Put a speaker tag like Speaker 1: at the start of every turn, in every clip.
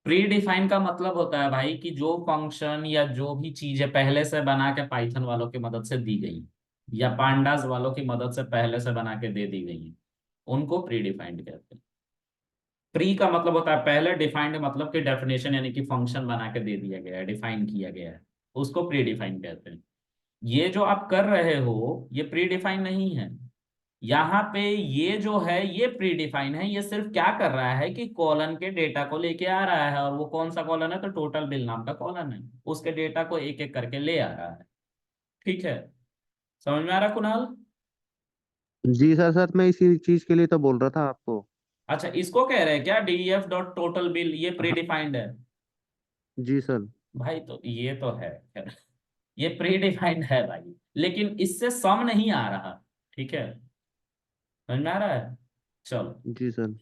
Speaker 1: Pre define का मतलब होता है भाई कि जो फंक्शन या जो भी चीजें पहले से बना के पाइथन वालों की मदद से दी गई या पांडास वालों की मदद से पहले से बना के दे दी गई है, उनको प्री डिफाइंड कहते हैं। प्री का मतलब होता है पहले, डिफाइंड मतलब कि डेफिनेशन यानी कि फंक्शन बना के दे दिया गया है, डिफाइन किया गया है, उसको प्री डिफाइन कहते हैं। ये जो आप कर रहे हो ये प्री डिफाइन नहीं है। यहाँ पे ये जो है ये प्री डिफाइन है, ये सिर्फ क्या कर रहा है कि कॉलन के डेटा को लेके आ रहा है, और वो कौन सा कॉलन है, तो टोटल बिल नाम का कॉलन है, उसके डेटा को एक एक करके ले आ रहा है। ठीक है, समझ में आ रहा कुणाल?
Speaker 2: जी सर, सर मैं इसी चीज के लिए तो बोल रहा था आपको।
Speaker 1: अच्छा, इसको कह रहे हैं क्या डीईएफ डॉट टोटल बिल ये प्री
Speaker 2: हाँ,
Speaker 1: डिफाइंड है?
Speaker 2: जी सर।
Speaker 1: भाई तो ये तो है खैर, ये प्री डिफाइंड है भाई, लेकिन इससे सम नहीं आ रहा। ठीक है, समझ में आ रहा है? चलो,
Speaker 2: जी सर।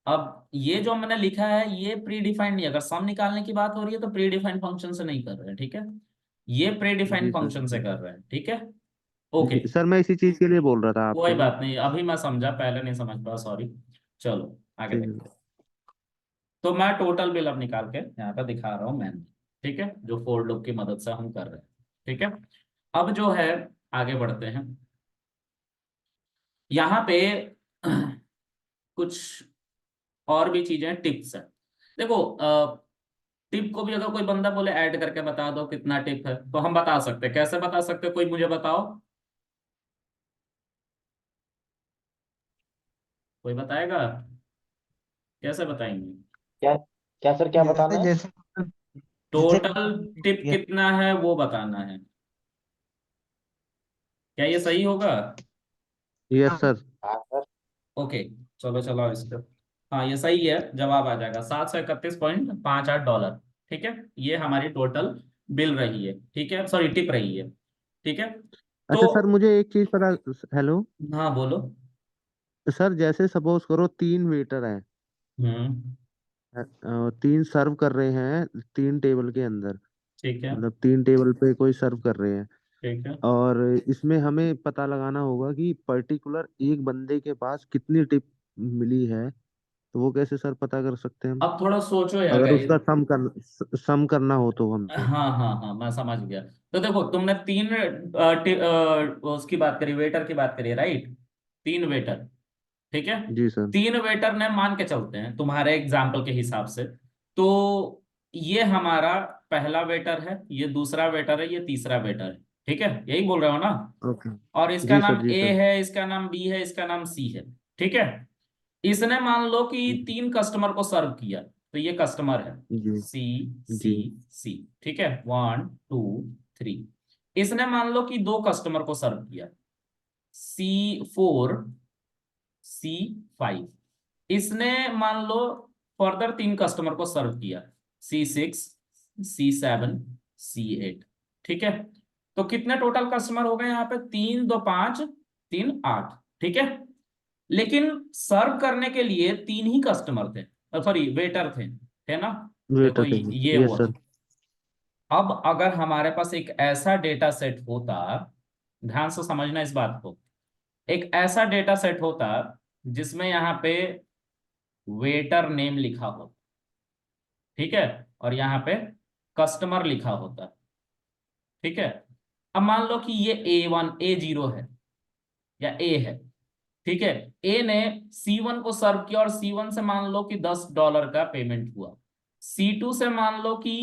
Speaker 1: अब ये जो मैंने लिखा है ये प्री डिफाइंड नहीं, अगर सम निकालने की बात हो रही है तो प्री डिफाइंड फंक्शन से नहीं कर रहे हैं, ठीक है, ये प्री डिफाइंड
Speaker 2: जी सर।
Speaker 1: फंक्शन से कर रहे हैं, ठीक है। ओके,
Speaker 2: जी सर, मैं इसी चीज के लिए बोल रहा था
Speaker 1: कोई
Speaker 2: आपको।
Speaker 1: बात नहीं, अभी मैं समझा, पहले नहीं समझ पाया, सॉरी। चलो आगे
Speaker 2: ठीक
Speaker 1: देखते
Speaker 2: है।
Speaker 1: हैं। तो मैं टोटल बिल अब निकाल के यहाँ पे दिखा रहा हूँ मैन, ठीक है, जो फोर लूप की मदद से हम कर रहे हैं। ठीक है, अब जो है आगे बढ़ते हैं। यहाँ पे कुछ और भी चीजें, टिप्स है। देखो, टिप को भी अगर कोई बंदा बोले ऐड करके बता दो कितना टिप है, तो हम बता सकते हैं। कैसे बता सकते हैं, कोई मुझे बताओ, कोई बताएगा? कैसे बताएंगे?
Speaker 3: क्या क्या सर, क्या बताना है?
Speaker 4: जैसे जैसे
Speaker 1: टोटल टिप
Speaker 4: ये
Speaker 1: कितना है वो बताना है। क्या ये सही होगा?
Speaker 2: Yes sir.
Speaker 3: हाँ सर।
Speaker 1: ओके, चलो चलो इस पे। हाँ ये सही है, जवाब आ जाएगा 731.58 डॉलर। ठीक है, ये हमारी टोटल बिल रही है, ठीक है, सॉरी टिप रही है। ठीक है, तो
Speaker 2: अच्छा सर, मुझे एक चीज पता। हेलो।
Speaker 1: हाँ बोलो।
Speaker 2: सर जैसे सपोज करो 3 वेटर हैं,
Speaker 1: हम्म।
Speaker 2: तीन सर्व कर रहे हैं 3 टेबल के अंदर।
Speaker 1: ठीक है।
Speaker 2: मतलब 3 टेबल पे कोई सर्व कर रहे हैं।
Speaker 1: ठीक है,
Speaker 2: और इसमें हमें पता लगाना होगा कि पर्टिकुलर एक बंदे के पास कितनी टिप मिली है। तो वो कैसे सर पता कर सकते हैं हम?
Speaker 1: अब थोड़ा सोचो यार
Speaker 2: अगर
Speaker 1: guys।
Speaker 2: उसका सम करना हो तो हमें।
Speaker 1: हाँ हाँ हाँ, मैं समझ गया। तो देखो, तुमने तीन उसकी बात करी, वेटर की बात करी, राइट? तीन वेटर, ठीक है।
Speaker 2: जी सर।
Speaker 1: तीन वेटर ने, मान के चलते हैं तुम्हारे एग्जाम्पल के हिसाब से, तो ये हमारा पहला वेटर है, ये दूसरा वेटर है, ये तीसरा वेटर है। ठीक है, यही बोल रहे हो ना?
Speaker 2: ओके।
Speaker 1: और इसका
Speaker 2: जी सर,
Speaker 1: नाम
Speaker 2: जी
Speaker 1: ए
Speaker 2: सर।
Speaker 1: है, इसका नाम बी है, इसका नाम सी है। ठीक है, इसने मान लो कि तीन कस्टमर को सर्व किया, तो ये कस्टमर है
Speaker 2: जी
Speaker 1: सी, सी,
Speaker 2: जी
Speaker 1: सी। ठीक है, वन टू थ्री। इसने मान लो कि दो कस्टमर को सर्व किया, C4, C5। इसने मान लो फर्दर तीन कस्टमर को सर्व किया, C6, C7, C8। ठीक है, तो कितने टोटल कस्टमर हो गए यहाँ पे? तीन दो पांच, तीन आठ। ठीक है, लेकिन सर्व करने के लिए तीन ही कस्टमर थे, सॉरी वेटर थे, है ना? देखो
Speaker 2: वेटर थे।
Speaker 1: ये
Speaker 2: यस
Speaker 1: वो
Speaker 2: सर।
Speaker 1: है। अब अगर हमारे पास एक ऐसा डेटा सेट होता, ध्यान से समझना इस बात को, एक ऐसा डेटा सेट होता जिसमें यहाँ पे वेटर नेम लिखा हो, ठीक है, और यहाँ पे कस्टमर लिखा होता। ठीक है, अब मान लो कि ये A1, A0 है या ए है। ठीक है, ए ने C1 को सर्व किया और C1 से मान लो कि $10 का पेमेंट हुआ। C2 से मान लो कि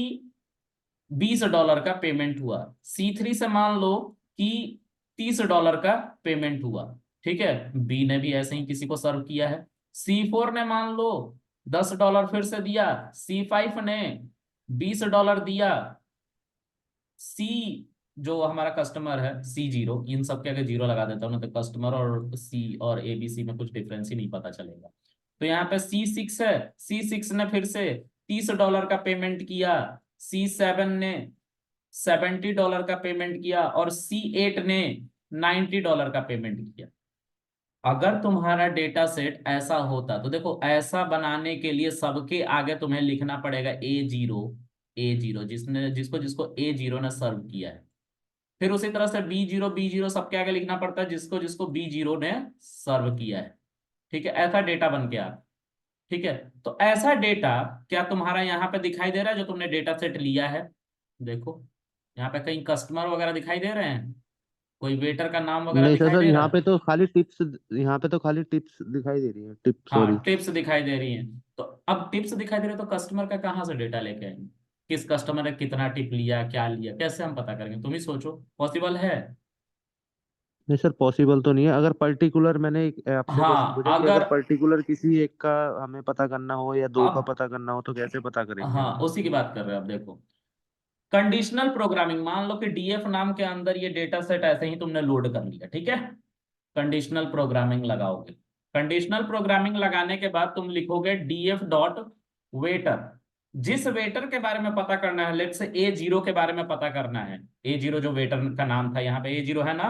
Speaker 1: $20 का पेमेंट हुआ। C3 से मान लो कि $30 का पेमेंट हुआ। ठीक है, बी ने भी ऐसे ही किसी को सर्व किया है। C4 ने मान लो $10 फिर से दिया। C5 ने $20 दिया। सी, जो हमारा कस्टमर है C0, इन सब के आगे जीरो लगा देता हूं ना, तो कस्टमर और सी और ABC में कुछ डिफरेंस ही नहीं पता चलेगा। तो यहाँ पे C6 है, C6 ने फिर से $30 का पेमेंट किया। C7 ने $70 का पेमेंट किया और C8 ने $90 का पेमेंट किया। अगर तुम्हारा डेटा सेट ऐसा होता तो देखो, ऐसा बनाने के लिए सबके आगे तुम्हें लिखना पड़ेगा A0, A0 जिसने जिसको जिसको A0 ने सर्व किया है। फिर उसी तरह से B0, B0 सबके आगे लिखना पड़ता है जिसको जिसको B0 ने सर्व किया है। ठीक है, ऐसा डेटा बन के आता। ठीक है, तो ऐसा डेटा क्या तुम्हारा यहाँ पे दिखाई दे रहा है जो तुमने डेटा सेट लिया है? देखो यहाँ पे कहीं कस्टमर वगैरह दिखाई दे रहे हैं, कोई वेटर का नाम वगैरह
Speaker 2: नहीं सर,
Speaker 1: दिखाई
Speaker 2: सर
Speaker 1: दे रहा
Speaker 2: यहाँ पे
Speaker 1: है?
Speaker 2: तो खाली टिप्स, यहाँ पे तो खाली टिप्स दिखाई दे रही है, टिप्स, सॉरी।
Speaker 1: हाँ, टिप्स दिखाई दे रही हैं। तो अब टिप्स दिखाई दे रहे तो कस्टमर का कहाँ से डेटा लेके आएंगे? किस कस्टमर ने कितना टिप लिया, क्या लिया, कैसे हम पता करेंगे? तुम ही सोचो, पॉसिबल है?
Speaker 2: नहीं सर, पॉसिबल तो नहीं है। अगर पर्टिकुलर, मैंने एक आपसे क्वेश्चन
Speaker 1: हाँ
Speaker 2: पूछा कि अगर
Speaker 1: अगर,
Speaker 2: पर्टिकुलर किसी एक का हमें पता करना हो या दो का
Speaker 1: अब,
Speaker 2: पता करना हो तो कैसे पता करेंगे
Speaker 1: हाँ
Speaker 2: हम?
Speaker 1: उसी की बात कर रहे हैं। अब देखो, कंडीशनल प्रोग्रामिंग, मान लो कि डीएफ नाम के अंदर ये डेटा सेट ऐसे ही तुमने लोड कर लिया, ठीक है? कंडीशनल प्रोग्रामिंग लगाओगे। कंडीशनल प्रोग्रामिंग लगाने के बाद तुम लिखोगे डीएफ डॉट वेटर। जिस वेटर के बारे में पता करना है, लेट से ए जीरो के बारे में पता करना है, ए जीरो जो वेटर का नाम था, यहाँ पे ए जीरो है ना,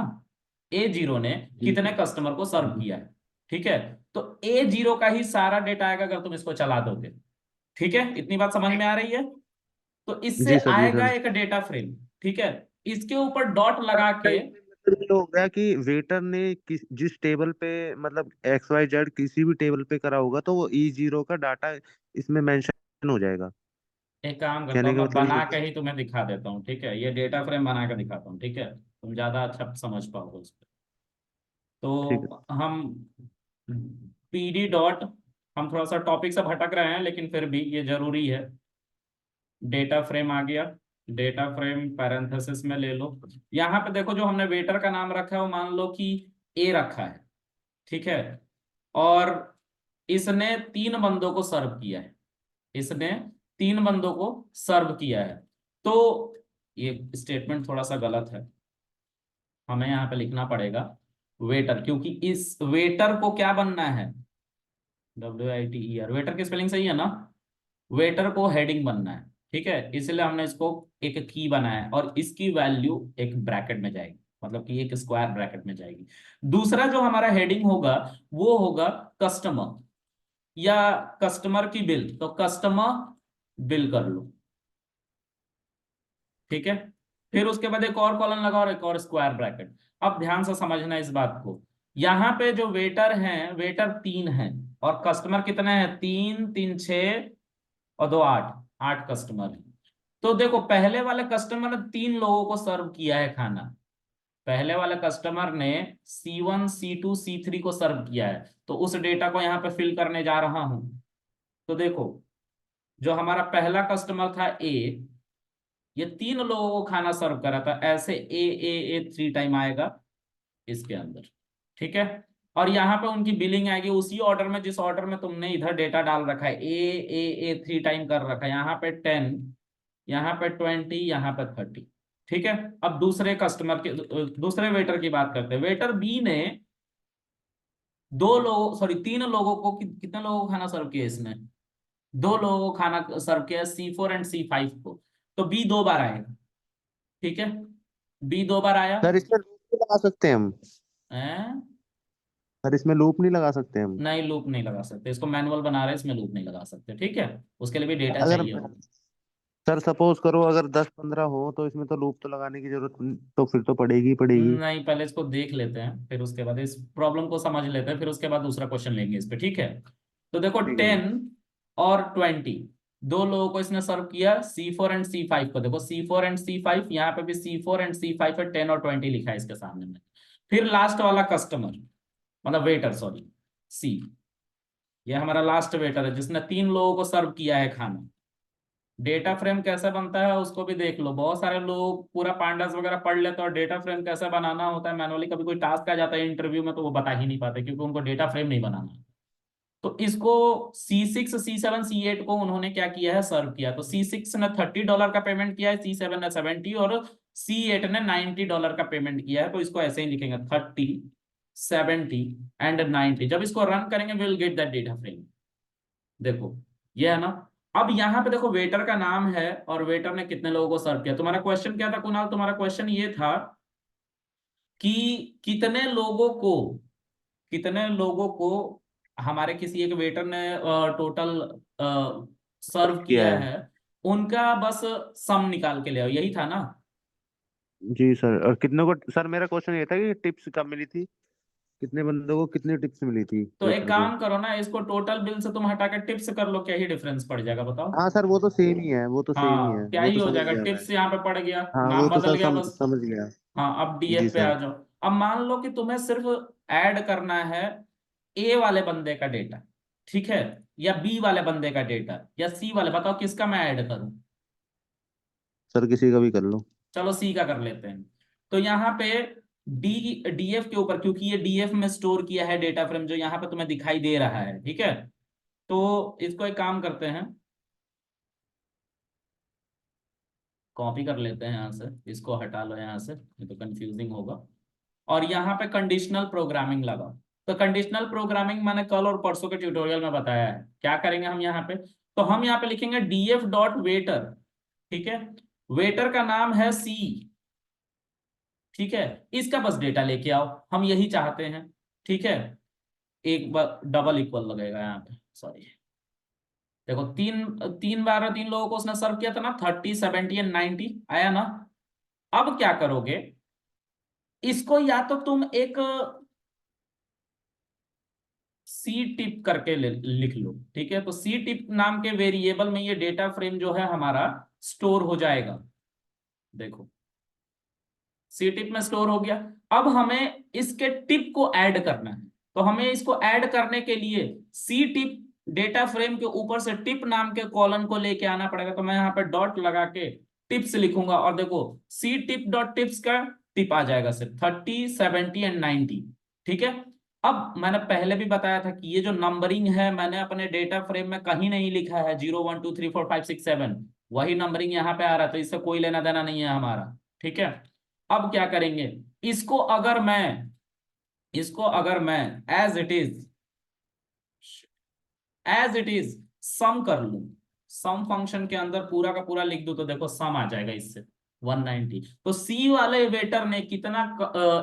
Speaker 1: ए जीरो ने
Speaker 2: जी
Speaker 1: कितने
Speaker 2: सर।
Speaker 1: कस्टमर को सर्व
Speaker 2: जी।
Speaker 1: किया है, ठीक है? तो ए जीरो का ही सारा डेटा आएगा अगर तुम इसको चला दोगे। ठीक है, इतनी बात समझ में आ रही है? तो इससे
Speaker 2: जी सर। जी
Speaker 1: आएगा
Speaker 2: सर।
Speaker 1: एक डेटा फ्रेम, ठीक है? इसके ऊपर डॉट
Speaker 2: सर
Speaker 1: लगा
Speaker 2: आपका
Speaker 1: के,
Speaker 2: इसमें मतलब ये हो गया कि वेटर ने जिस टेबल पे, मतलब एक्स वाई जेड किसी भी टेबल पे करा होगा तो वो ई जीरो का डाटा इसमें मेंशन हो जाएगा।
Speaker 1: एक काम करता
Speaker 2: कहने
Speaker 1: हूँ,
Speaker 2: का
Speaker 1: मैं
Speaker 2: मतलब
Speaker 1: बना
Speaker 2: ये
Speaker 1: के
Speaker 2: है।
Speaker 1: ही तुम्हें दिखा देता हूँ, ठीक है? ये डेटा फ्रेम बना के दिखाता हूँ, ठीक है? तुम ज्यादा अच्छा समझ पाओगे उस पर।
Speaker 2: ठीक है।
Speaker 1: तो हम पीडी डॉट, हम थोड़ा सा टॉपिक से भटक रहे हैं लेकिन फिर भी ये जरूरी है। डेटा फ्रेम आ गया, डेटा फ्रेम पैरेंथेसिस में ले लो। यहाँ पे देखो, जो हमने वेटर का नाम रखा है वो मान लो कि ए रखा है, ठीक है? और इसने तीन बंदों को सर्व किया है, इसने तीन बंदों को सर्व किया है। तो ये स्टेटमेंट थोड़ा सा गलत है, हमें यहाँ पे लिखना पड़ेगा वेटर, क्योंकि इस वेटर को क्या बनना है? WITER, वेटर की स्पेलिंग सही है ना? वेटर को हेडिंग बनना है, ठीक है? इसलिए हमने इसको एक की बनाया है और इसकी वैल्यू एक ब्रैकेट में जाएगी, मतलब कि एक स्क्वायर ब्रैकेट में जाएगी। दूसरा जो हमारा हेडिंग होगा वो होगा कस्टमर या कस्टमर की बिल, तो कस्टमर बिल कर लो, ठीक है? फिर उसके बाद एक और कॉलम लगा और एक और स्क्वायर ब्रैकेट। अब ध्यान से समझना इस बात को, यहाँ पे जो वेटर हैं, वेटर तीन हैं, और कस्टमर कितने हैं? तीन तीन छः और दो आठ, आठ कस्टमर हैं। तो देखो, पहले वाले कस्टमर ने तीन लोगों को सर्व किया है खाना। पहले वाले कस्टमर ने C1 C2 C3 को सर्व किया है, तो उस डेटा को यहाँ पे फिल करने जा रहा हूं। तो देखो, जो हमारा पहला कस्टमर था ए, ये तीन लोगों को खाना सर्व करा था, ऐसे ए 3 टाइम आएगा इसके अंदर, ठीक है? और यहाँ पे उनकी बिलिंग आएगी उसी ऑर्डर में जिस ऑर्डर में तुमने इधर डेटा डाल रखा है, ए 3 टाइम कर रखा है, यहाँ पे 10, यहाँ पे 20, यहाँ पे 30, ठीक है? अब दूसरे कस्टमर के, दूसरे वेटर की बात करते हैं। वेटर बी ने दो लोगों, सॉरी तीन लोगों को, कितने लोगों को खाना सर्व किया इसने? दो लोगों को खाना सर्व किया, C4 एंड C5 को। तो बी दो बार आएगा, ठीक है? बी दो बार आया।
Speaker 2: सर इसमें लूप नहीं लगा सकते हम?
Speaker 1: हैं?
Speaker 2: सर इसमें लूप नहीं लगा सकते हम?
Speaker 1: नहीं, लूप नहीं लगा सकते, इसको मैनुअल बना रहे हैं, इसमें लूप नहीं लगा सकते, ठीक है? उसके लिए भी डेटा
Speaker 2: अगर
Speaker 1: चाहिए होगा।
Speaker 2: सर सपोज करो अगर 10-15 हो तो इसमें तो लूप तो लगाने की जरूरत तो फिर तो पड़ेगी ही पड़ेगी।
Speaker 1: नहीं, पहले इसको देख लेते हैं, फिर उसके बाद इस प्रॉब्लम को समझ लेते हैं, फिर उसके बाद दूसरा क्वेश्चन लेंगे इस पे, ठीक है? तो देखो,
Speaker 2: ठीक है सर।
Speaker 1: 10 और 20, दो लोगों को इसने सर्व किया, C4 एंड C5 को। देखो, C4 एंड C5, यहाँ पे भी C4 एंड C5 है, 10 और 20 लिखा है इसके सामने में। फिर लास्ट वाला कस्टमर, मतलब वेटर, सॉरी, सी, ये हमारा लास्ट वेटर है जिसने तीन लोगों को सर्व किया है खाना। डेटा फ्रेम कैसे बनता है उसको भी देख लो। बहुत सारे लोग पूरा पांडास वगैरह पढ़ लेते हैं और डेटा फ्रेम कैसे बनाना होता है मैनुअली, कभी कोई टास्क आ जाता है इंटरव्यू में तो वो बता ही नहीं पाते, क्योंकि उनको डेटा फ्रेम नहीं बनाना। तो इसको C6 C7 C8 को उन्होंने क्या किया है? सर्व किया। तो C6 ने $30 का पेमेंट किया है, C7 ने 70 और C8 ने $90 का पेमेंट किया है। तो इसको ऐसे ही लिखेंगे, 30, 70 एंड 90। जब इसको रन करेंगे will get that data frame. देखो, ये है ना? अब यहाँ पे देखो, वेटर का नाम है और वेटर ने कितने लोगों को सर्व किया। तुम्हारा क्वेश्चन क्या था कुणाल? तुम्हारा क्वेश्चन ये था कि कितने लोगों को, कितने लोगों को हमारे किसी एक वेटर ने टोटल सर्व
Speaker 2: किया
Speaker 1: किया
Speaker 2: है।
Speaker 1: है, उनका बस सम निकाल के ले आओ, यही था ना?
Speaker 2: जी सर। और कितनों को, सर मेरा क्वेश्चन ये था कि टिप्स कब मिली थी? कितने बंदों को कितनी टिप्स मिली थी
Speaker 1: तो एक
Speaker 2: वेटर को।
Speaker 1: काम करो ना, इसको टोटल बिल से तुम हटा के टिप्स कर लो, क्या ही डिफरेंस पड़ जाएगा बताओ।
Speaker 2: हाँ सर, वो तो सेम ही है, वो तो सेम ही है,
Speaker 1: हाँ क्या
Speaker 2: वो
Speaker 1: ही
Speaker 2: तो
Speaker 1: हो
Speaker 2: समझ
Speaker 1: जाएगा,
Speaker 2: गया मैं।
Speaker 1: टिप्स यहाँ पे पड़ गया,
Speaker 2: हाँ वो
Speaker 1: नाम
Speaker 2: तो
Speaker 1: बदल
Speaker 2: सर
Speaker 1: गया बस।
Speaker 2: समझ गया।
Speaker 1: हाँ अब
Speaker 2: जी
Speaker 1: डीएफ पे आ
Speaker 2: सर।
Speaker 1: जाओ। अब मान लो कि तुम्हें सिर्फ ऐड करना है ए वाले बंदे का डेटा, ठीक है, या बी वाले बंदे का डेटा, या सी वाले, बताओ किसका मैं ऐड करूं।
Speaker 2: सर किसी का भी कर लो।
Speaker 1: चलो सी का कर लेते हैं। तो यहाँ पे डी डीएफ के ऊपर, क्योंकि ये डीएफ में स्टोर किया है डेटा फ्रेम जो यहाँ पे तुम्हें दिखाई दे रहा है, ठीक है। तो इसको एक काम करते हैं, कॉपी कर लेते हैं यहाँ से, इसको हटा लो यहाँ से, ये तो कंफ्यूजिंग होगा। और यहाँ पे कंडीशनल प्रोग्रामिंग लगाओ। तो कंडीशनल प्रोग्रामिंग मैंने कल और परसों के ट्यूटोरियल में बताया है, क्या करेंगे हम यहाँ पे। तो हम यहाँ पे लिखेंगे डीएफ डॉट वेटर, ठीक है, वेटर का नाम है सी, ठीक है, इसका बस डेटा लेके आओ, हम यही चाहते हैं, ठीक है। एक बार डबल इक्वल लगेगा यहाँ पे, सॉरी, देखो तीन तीन बार 3 लोगों को उसने सर्व किया था ना, 30 70 एंड 90 आया ना। अब क्या करोगे, इसको या तो तुम एक सी टिप करके लिख लो, ठीक है। तो सी टिप नाम के वेरिएबल में ये डेटा फ्रेम जो है हमारा स्टोर हो जाएगा, देखो सी टिप में स्टोर हो गया। अब हमें इसके टिप को ऐड करना है, तो हमें इसको ऐड करने के लिए सी टिप डेटा फ्रेम के ऊपर से टिप नाम के कॉलन को लेके आना पड़ेगा। तो मैं यहाँ पे डॉट लगा के टिप्स लिखूंगा, और देखो सी टिप डॉट टिप्स का टिप आ जाएगा सिर्फ 30 70 एंड 90, ठीक है। अब मैंने पहले भी बताया था कि ये जो नंबरिंग है मैंने अपने डेटा फ्रेम में कहीं नहीं लिखा है 0 1 2 3 4 5 6 7, वही नंबरिंग यहाँ पे आ रहा है, तो इससे कोई लेना देना नहीं है हमारा, ठीक है। अब क्या करेंगे, इसको अगर मैं एज इट इज सम कर लूं, सम फंक्शन के अंदर पूरा का पूरा लिख दूं, तो देखो सम आ जाएगा इससे 190। तो सी वाले वेटर ने कितना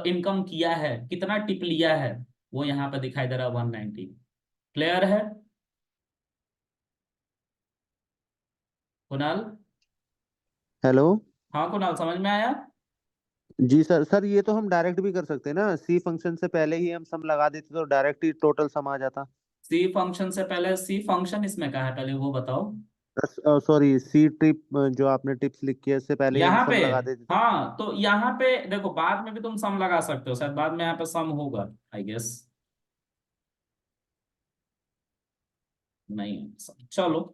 Speaker 1: इनकम किया है, कितना टिप लिया है, वो यहाँ पे दिखाई दे रहा है 190। क्लियर है कुणाल?
Speaker 2: हेलो।
Speaker 1: हाँ कुणाल, समझ में आया?
Speaker 2: जी सर। सर ये तो हम डायरेक्ट भी कर सकते हैं ना, सी फंक्शन से पहले ही हम सम लगा देते तो डायरेक्ट ही टोटल सम आ जाता।
Speaker 1: सी फंक्शन से पहले, सी फंक्शन इसमें कहा है पहले वो बताओ।
Speaker 2: सॉरी, सी टिप जो आपने टिप्स लिखी है इससे पहले ही हम
Speaker 1: यहाँ पे,
Speaker 2: सम लगा देते थे।
Speaker 1: हाँ तो यहाँ पे देखो बाद में भी तुम सम लगा सकते हो, शायद बाद में यहाँ पे सम होगा, आई गेस नहीं है sum। चलो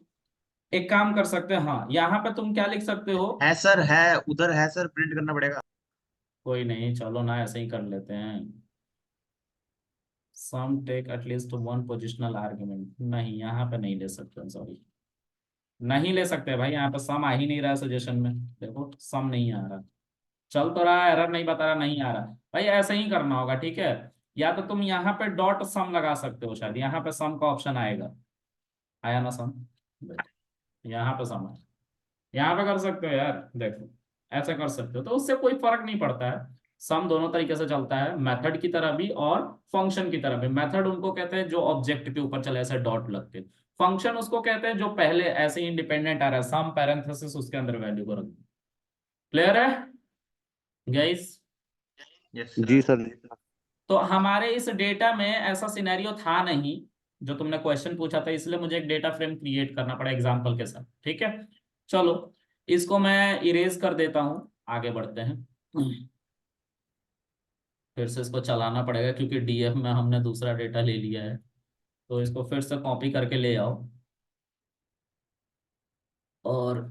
Speaker 1: एक काम कर सकते हैं, हाँ यहाँ पे तुम क्या लिख सकते हो,
Speaker 4: है सर, है उधर है सर, प्रिंट करना पड़ेगा।
Speaker 1: कोई नहीं चलो ना ऐसे ही कर लेते हैं। Some take at least one positional argument, नहीं यहाँ पे नहीं ले सकते, सॉरी नहीं ले सकते भाई, यहाँ पे सम आ ही नहीं रहा है सजेशन में, देखो सम नहीं आ रहा, चल तो रहा है, एरर नहीं बता रहा, नहीं आ रहा भाई, ऐसे ही करना होगा, ठीक है। या तो तुम यहाँ पे डॉट सम लगा सकते हो, शायद यहाँ पे सम का ऑप्शन आएगा, आया ना सम, यहाँ पे सम है, यहाँ पे कर सकते हो यार, देखो ऐसे कर सकते हो, तो उससे कोई फर्क नहीं पड़ता है। सम दोनों तरीके से चलता है, मेथड की तरह भी और फंक्शन की तरह भी। मेथड उनको कहते हैं जो ऑब्जेक्ट के ऊपर चले ऐसे डॉट लग के, फंक्शन उसको कहते हैं जो पहले ऐसे ही इंडिपेंडेंट आ रहा है, सम पैरेंथेसिस उसके अंदर वैल्यू को रख दो। क्लियर है गाइस?
Speaker 4: यस
Speaker 2: जी
Speaker 4: सर।
Speaker 2: सर।
Speaker 1: तो हमारे इस डेटा में ऐसा सिनेरियो था नहीं जो तुमने क्वेश्चन पूछा था, इसलिए मुझे एक डेटा फ्रेम क्रिएट करना पड़ा एग्जांपल के साथ, ठीक है। चलो इसको मैं इरेज कर देता हूं, आगे बढ़ते हैं। फिर से इसको चलाना पड़ेगा क्योंकि डीएफ में हमने दूसरा डेटा ले लिया है, तो इसको फिर से कॉपी करके ले आओ और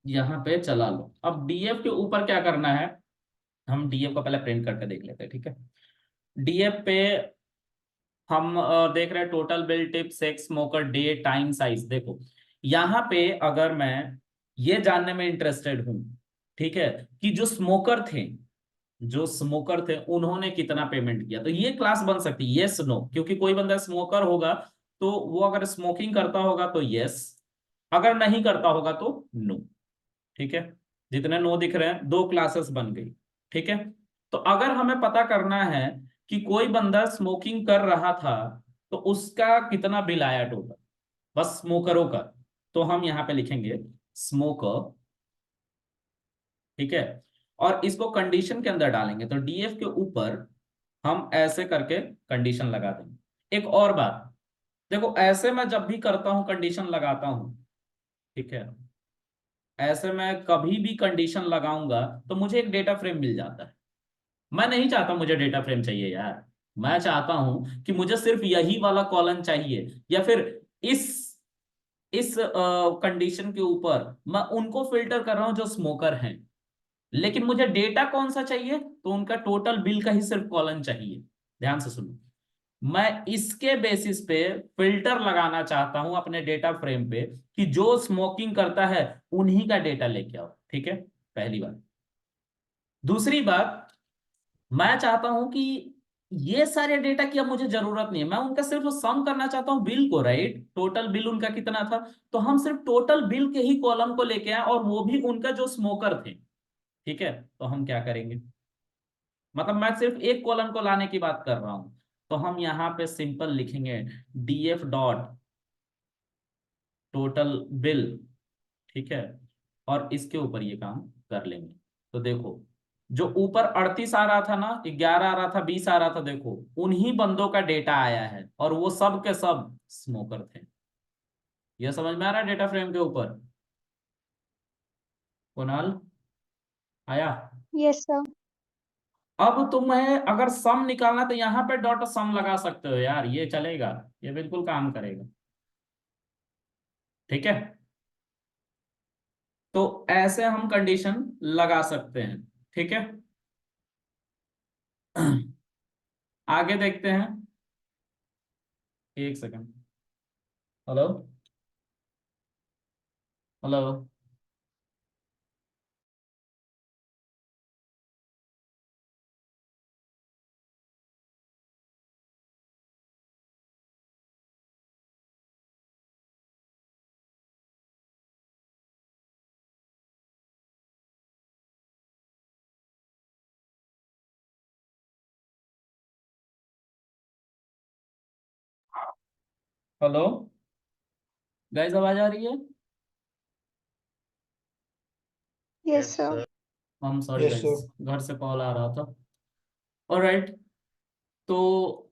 Speaker 1: यहाँ पे चला लो। अब डीएफ के ऊपर क्या करना है, हम डीएफ को पहले प्रिंट करके देख लेते हैं, ठीक है। डीएफ पे हम देख रहे हैं total bill, tip, sex, smoker, day, time, size. देखो यहाँ पे अगर मैं ये जानने में इंटरेस्टेड हूं, ठीक है, कि जो स्मोकर थे उन्होंने कितना पेमेंट किया, तो ये क्लास बन सकती है यस नो, क्योंकि कोई बंदा स्मोकर होगा तो वो अगर स्मोकिंग करता होगा तो यस, अगर नहीं करता होगा तो नो, ठीक है। जितने नो दिख रहे हैं 2 क्लासेस बन गई, ठीक है। तो अगर हमें पता करना है कि कोई बंदा स्मोकिंग कर रहा था तो उसका कितना बिल आया टोटल, बस स्मोकरों का, तो हम यहाँ पे लिखेंगे स्मोकर, ठीक है। और इसको कंडीशन के अंदर डालेंगे, तो डीएफ के ऊपर हम ऐसे करके कंडीशन लगा देंगे। एक और बात देखो, ऐसे मैं जब भी करता हूं कंडीशन लगाता हूं, ठीक है, ऐसे मैं कभी भी कंडीशन लगाऊंगा तो मुझे एक डेटा फ्रेम मिल जाता है। मैं नहीं चाहता मुझे डेटा फ्रेम चाहिए यार, मैं चाहता हूं कि मुझे सिर्फ यही वाला कॉलम चाहिए, या फिर इस इस कंडीशन के ऊपर मैं उनको फिल्टर कर रहा हूं जो स्मोकर हैं, लेकिन मुझे डेटा कौन सा चाहिए, तो उनका टोटल बिल का ही सिर्फ कॉलम चाहिए। ध्यान से सुनो, मैं इसके बेसिस पे फिल्टर लगाना चाहता हूं अपने डेटा फ्रेम पे कि जो स्मोकिंग करता है उन्हीं का डेटा लेके आओ। ठीक है, पहली बात। दूसरी बात, मैं चाहता हूं कि ये सारे डेटा की अब मुझे जरूरत नहीं है, मैं उनका सिर्फ सम करना चाहता हूं बिल को, राइट, टोटल बिल उनका कितना था। तो हम सिर्फ टोटल बिल के ही कॉलम को लेके आए, और वो भी उनका जो स्मोकर थे। ठीक है, तो हम क्या करेंगे, मतलब मैं सिर्फ एक कॉलम को लाने की बात कर रहा हूं, तो हम यहाँ पे सिंपल लिखेंगे डीएफ डॉट टोटल बिल। ठीक है, और इसके ऊपर ये काम कर लेंगे। तो देखो, जो ऊपर 38 आ रहा था ना, 11 आ रहा था, 20 आ रहा था, देखो उन्हीं बंदों का डेटा आया है, और वो सब के सब स्मोकर थे। ये समझ में आ रहा है डेटा फ्रेम के ऊपर? कुणाल, आया?
Speaker 5: Yes sir.
Speaker 1: अब तुम्हें अगर सम निकालना तो यहाँ पे डॉट सम लगा सकते हो यार, ये चलेगा, ये बिल्कुल काम करेगा। ठीक है, तो ऐसे हम कंडीशन लगा सकते हैं। ठीक है, आगे देखते हैं। एक second, hello, hello, hello, guys आवाज आ रही है?
Speaker 5: Yes sir.
Speaker 1: हम सॉरी
Speaker 3: यस
Speaker 1: गाइस,
Speaker 3: सर।
Speaker 1: घर से कॉल आ रहा था। ऑलराइट, तो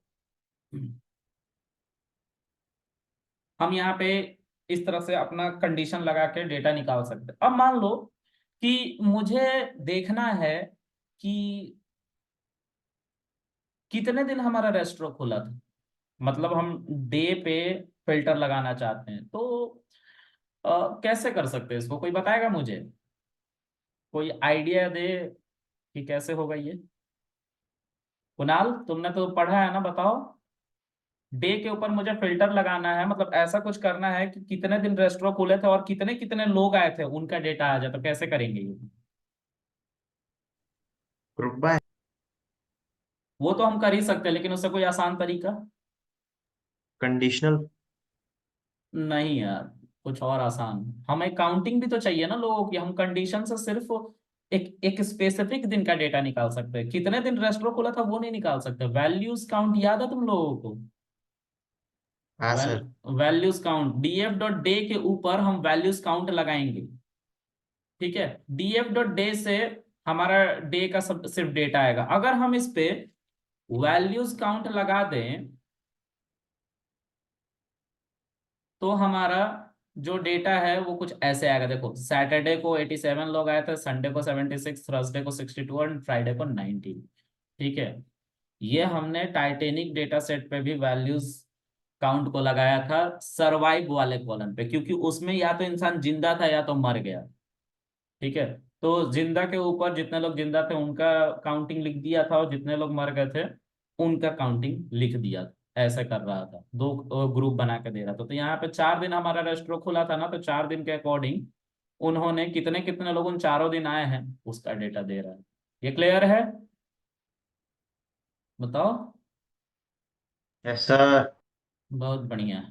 Speaker 1: हम यहाँ पे इस तरह से अपना कंडीशन लगा के डेटा निकाल सकते हैं। अब मान लो कि मुझे देखना है कि कितने दिन हमारा रेस्टोरेंट खुला था, मतलब हम डे पे फिल्टर लगाना चाहते हैं, तो कैसे कर सकते हैं इसको, कोई बताएगा मुझे? कोई आइडिया दे कि कैसे होगा ये। कुणाल, तुमने तो पढ़ा है ना, बताओ। डे के ऊपर मुझे फिल्टर लगाना है, मतलब ऐसा कुछ करना है कि कितने दिन रेस्टोरेंट खुले थे और कितने कितने लोग आए थे, उनका डेटा आ जाए, तो कैसे करेंगे ये?
Speaker 4: Group by.
Speaker 1: वो तो हम कर ही सकते हैं, लेकिन उससे कोई आसान तरीका?
Speaker 4: कंडीशनल।
Speaker 1: नहीं यार, कुछ और आसान। हमें काउंटिंग भी तो चाहिए ना लोगों की, हम कंडीशन से सिर्फ एक एक स्पेसिफिक दिन का डेटा निकाल सकते हैं, कितने दिन रेस्टोरेंट खुला था वो नहीं निकाल सकते। वैल्यूज काउंट याद है तुम लोगों को?
Speaker 4: हाँ
Speaker 1: well
Speaker 4: sir.
Speaker 1: Values count, DF dot day के ऊपर हम वैल्यूज काउंट लगाएंगे। ठीक है, डीएफ डॉट डे से हमारा डे का सब सिर्फ डेटा आएगा। अगर हम इस पे वैल्यूज काउंट लगा दें तो हमारा जो डेटा है वो कुछ ऐसे आएगा। देखो, सैटरडे को 87 लोग आए थे, संडे को 76, थर्सडे को 62 और फ्राइडे को 19। ठीक है, ये हमने टाइटेनिक डेटा सेट पे भी वैल्यूज काउंट को लगाया था सरवाइव वाले कॉलम पे, क्योंकि उसमें या तो इंसान जिंदा था या तो मर गया। ठीक है, तो जिंदा के ऊपर जितने लोग जिंदा थे उनका काउंटिंग लिख दिया था, और जितने लोग मर गए थे उनका काउंटिंग लिख दिया था। ऐसे कर रहा था, दो ग्रुप बना के दे रहा था। तो यहाँ पे 4 दिन हमारा रेस्टोरेंट खुला था ना, तो 4 दिन के अकॉर्डिंग उन्होंने कितने कितने लोग उन चारों दिन आए हैं उसका डेटा दे रहा है। ये क्लियर है? बताओ।
Speaker 4: Yes sir.
Speaker 1: बहुत बढ़िया।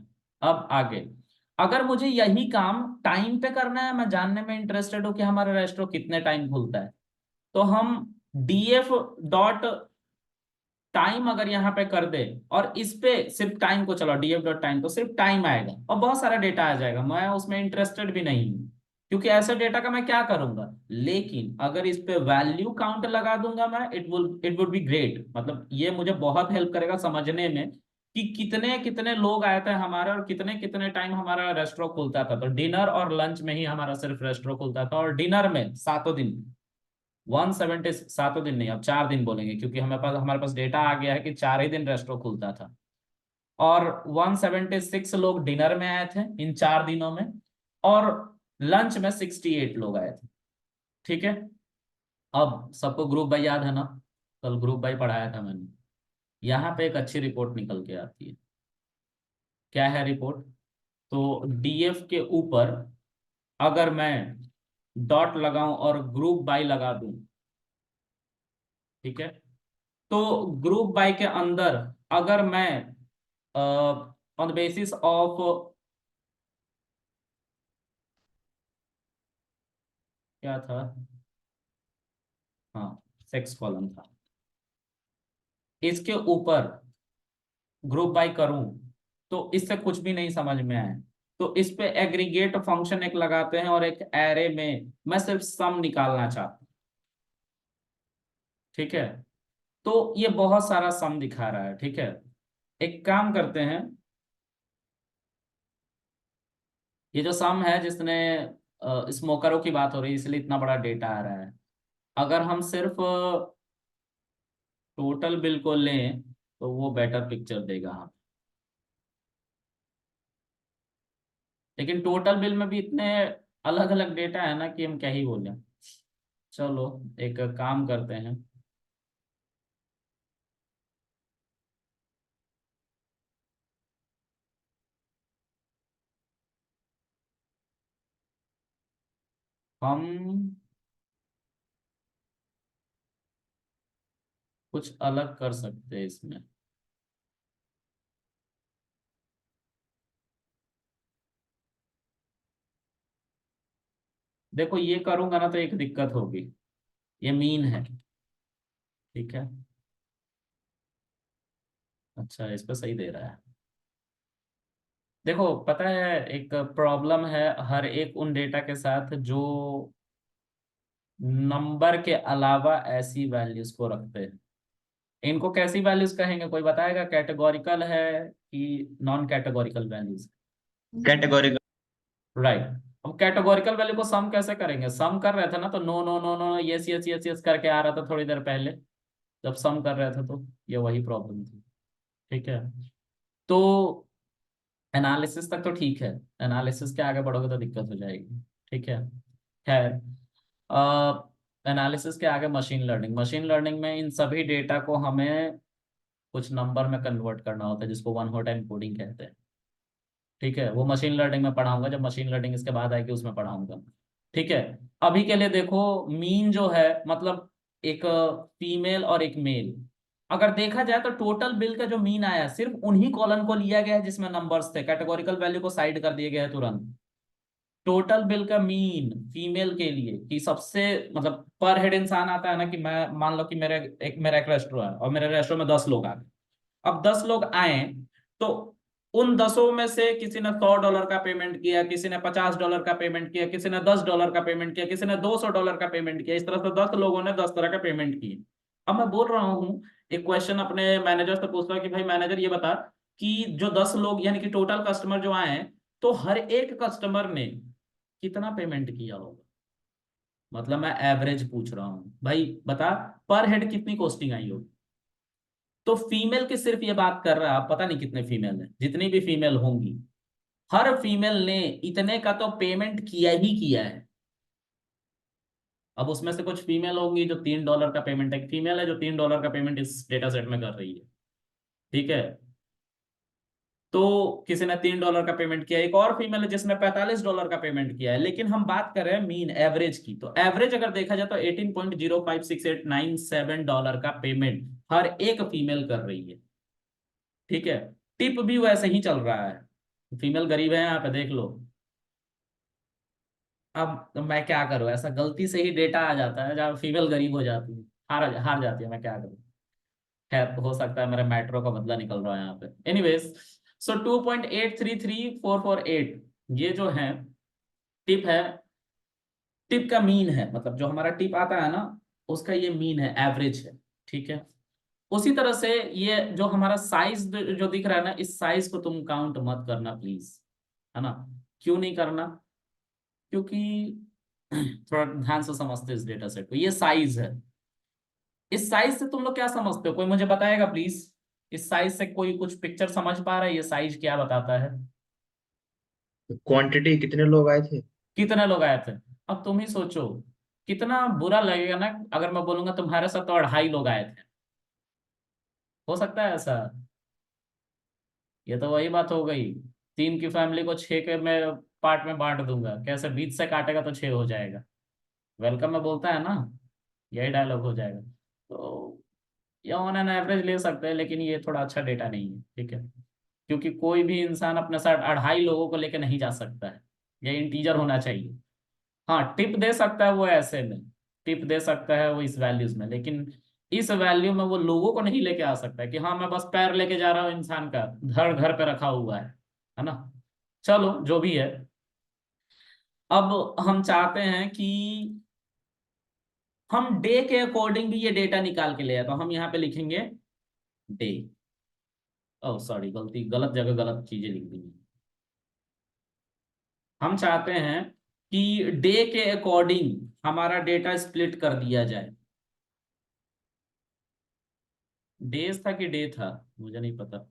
Speaker 1: अब आगे, अगर मुझे यही काम टाइम पे करना है, मैं जानने में इंटरेस्टेड हूँ कि हमारा रेस्टोरेंट कितने टाइम खुलता है, तो हम डीएफ डॉट टाइम अगर यहाँ पे कर दे, और इस पे सिर्फ टाइम को चलाओ, डीएफ डॉट टाइम, तो सिर्फ टाइम आएगा और बहुत सारा डेटा आ जाएगा, मैं उसमें इंटरेस्टेड भी नहीं हूँ। क्योंकि ऐसे डेटा का मैं क्या करूंगा। लेकिन अगर इस पे वैल्यू काउंट लगा दूंगा मैं, इट वुड बी ग्रेट, मतलब ये मुझे बहुत हेल्प करेगा समझने में कि कितने कितने लोग आए थे हमारे और कितने कितने टाइम हमारा रेस्टोरेंट खुलता था। तो डिनर और लंच में ही हमारा सिर्फ रेस्टोरेंट खुलता था, और डिनर में 7 दिन, 170, 7 दिन नहीं, अब 4 दिन बोलेंगे, क्योंकि हमारे पास डेटा आ गया है कि 4 ही दिन रेस्टोरेंट खुलता था। और 176 लोग डिनर में आए थे इन 4 दिनों में, और लंच में 68 लोग आए थे। ठीक है, अब सबको ग्रुप बाई याद है ना, कल ग्रुप बाई पढ़ाया था मैंने। यहाँ पे एक अच्छी रिपोर्ट निकल के आती है। क्या है रिपोर्ट? तो डीएफ के ऊपर अगर मैं डॉट लगाऊं और ग्रुप बाई लगा दूं, ठीक है, तो ग्रुप बाई के अंदर अगर मैं ऑन द बेसिस ऑफ, क्या था, हाँ, सेक्स कॉलम था, इसके ऊपर ग्रुप बाय करूं तो इससे कुछ भी नहीं समझ में आए, तो इस पे एग्रीगेट फंक्शन एक लगाते हैं, और एक एरे में मैं सिर्फ सम निकालना चाहता हूं। ठीक है, तो ये बहुत सारा सम दिखा रहा है। ठीक है, एक काम करते हैं, ये जो सम है जिसने स्मोकरों की बात हो रही है इसलिए इतना बड़ा डेटा आ रहा है। अगर हम सिर्फ टोटल बिल को लें तो वो बेटर पिक्चर देगा हम। लेकिन टोटल बिल में भी इतने अलग अलग डेटा है ना कि हम क्या ही बोलें। चलो एक काम करते हैं, हम कुछ अलग कर सकते हैं इसमें। देखो ये करूंगा ना तो एक दिक्कत होगी, ये मीन है। ठीक है, अच्छा इस पे सही दे रहा है। देखो पता है एक प्रॉब्लम है हर एक उन डेटा के साथ जो नंबर के अलावा ऐसी वैल्यूज को रखते हैं। इनको कैसी वैल्यूज कहेंगे, कोई बताएगा? कैटेगोरिकल है कि non categorical values?
Speaker 4: Categorical.
Speaker 1: Right. अब कैटेगोरिकल वैल्यू को सम कैसे करेंगे? सम कर रहे थे ना तो no no no no yes yes yes yes करके आ रहा था थोड़ी देर पहले जब सम कर रहे थे, तो ये वही प्रॉब्लम थी। ठीक है, तो एनालिसिस तक तो ठीक है, एनालिसिस के आगे बढ़ोगे तो दिक्कत हो जाएगी। ठीक है, खैर, एनालिसिस के आगे मशीन लर्निंग। मशीन लर्निंग में इन सभी डेटा को हमें कुछ नंबर में कन्वर्ट करना होता है जिसको वन हॉट एन्कोडिंग कहते हैं। ठीक है, वो मशीन लर्निंग में पढ़ाऊंगा, जब मशीन लर्निंग इसके बाद आएगी उसमें पढ़ाऊंगा। ठीक है, अभी के लिए देखो, मीन जो है मतलब एक फीमेल और एक मेल, अगर देखा जाए तो टोटल बिल का जो मीन आया सिर्फ उन्हीं कॉलम को लिया गया है जिसमें नंबर्स थे, कैटेगोरिकल वैल्यू को साइड कर दिए गए हैं तुरंत। टोटल बिल का मीन फीमेल के लिए कि सबसे मतलब पर हेड इंसान आता है ना, कि मैं मान लो कि मेरा एक रेस्टोरेंट है और मेरे रेस्टोरेंट में 10 लोग आ गए। अब 10 लोग आए तो उन 10 में से किसी ने $100 का पेमेंट किया, किसी ने $50 का पेमेंट किया, किसी ने $10 का पेमेंट किया, किसी ने $200 का पेमेंट किया। इस तरह से 10 लोगों ने 10 तरह का पेमेंट किए। अब मैं बोल रहा हूँ, एक क्वेश्चन अपने मैनेजर से पूछता हूँ कि भाई मैनेजर ये बता कि जो 10 लोग यानी कि टोटल कस्टमर जो आए हैं, तो हर एक कस्टमर ने कितना पेमेंट किया होगा? मतलब मैं एवरेज पूछ रहा हूँ, भाई बता पर हेड कितनी कॉस्टिंग आई होगी। तो फीमेल की सिर्फ ये बात कर रहा है, आप पता नहीं कितने फीमेल हैं, जितनी भी फीमेल होंगी हर फीमेल ने इतने का तो पेमेंट किया ही किया है। अब उसमें से कुछ फीमेल होंगी जो $3 का पेमेंट, एक फीमेल है जो $3 का पेमेंट इस डेटा सेट में कर रही है। ठीक है, तो किसी ने $3 का पेमेंट किया, एक और फीमेल है जिसने $45 का पेमेंट किया है। लेकिन हम बात कर रहे हैं मीन एवरेज की, तो एवरेज अगर देखा जाए तो $18.056897 का पेमेंट हर एक फीमेल कर रही है। ठीक है, टिप भी वैसे ही चल रहा है। फीमेल गरीब है यहाँ पे देख लो। अब तो मैं क्या करूं, ऐसा गलती से ही डेटा आ जाता है जहाँ फीमेल गरीब हो जाती है, हार हार जाती है, मैं क्या करूं। खैर हो सकता है मेरा मेट्रो का बदला निकल रहा है यहाँ पे। एनीवेज, सो 2.833448 ये जो है टिप है, टिप का मीन है, मतलब जो हमारा टिप आता है ना उसका ये मीन है, एवरेज है। ठीक है, उसी तरह से ये जो हमारा साइज जो दिख रहा है ना, इस साइज को तुम काउंट मत करना प्लीज, है ना। क्यों नहीं करना? क्योंकि थोड़ा ध्यान से समझते इस डेटा सेट को, ये साइज है। इस साइज से तुम लोग क्या समझते हो, कोई मुझे बताएगा प्लीज? इस साइज से कोई कुछ पिक्चर समझ पा रहा है? ये साइज क्या बताता है?
Speaker 4: क्वांटिटी कितने लोग आए थे।
Speaker 1: कितने लोग आए थे? अब तुम ही सोचो, कितना बुरा लगेगा ना अगर मैं बोलूंगा तुम्हारे साथ तो 2.5 लोग आए थे। हो सकता है ऐसा? ये तो वही बात हो गई, 3 की फैमिली को 6 के मैं पार्ट में बांट दूंगा, कैसे बीच से काटेगा तो 6 हो जाएगा। वेलकम में बोलता है ना, यही डायलॉग हो जाएगा। तो ये ऑन एन एवरेज ले सकते हैं, लेकिन ये थोड़ा अच्छा डेटा नहीं है। ठीक है, क्योंकि कोई भी इंसान अपने साथ 2.5 लोगों को लेकर नहीं जा सकता है, ये इंटीजर होना चाहिए। हाँ, टिप दे सकता है वो ऐसे में, टिप दे सकता है वो इस वैल्यूज में, लेकिन इस वैल्यू में वो लोगों को नहीं लेके आ सकता है कि हाँ मैं बस पैर लेके जा रहा हूँ इंसान का, धड़ घर पे रखा हुआ है ना। चलो जो भी है, अब हम चाहते हैं कि हम डे के अकॉर्डिंग भी ये डेटा निकाल के ले आए, तो हम यहाँ पे लिखेंगे डे। ओह सॉरी, गलती, गलत जगह गलत चीजें लिख दी। हम चाहते हैं कि डे के अकॉर्डिंग हमारा डेटा स्प्लिट कर दिया जाए। डेज था कि डे था, मुझे नहीं पता।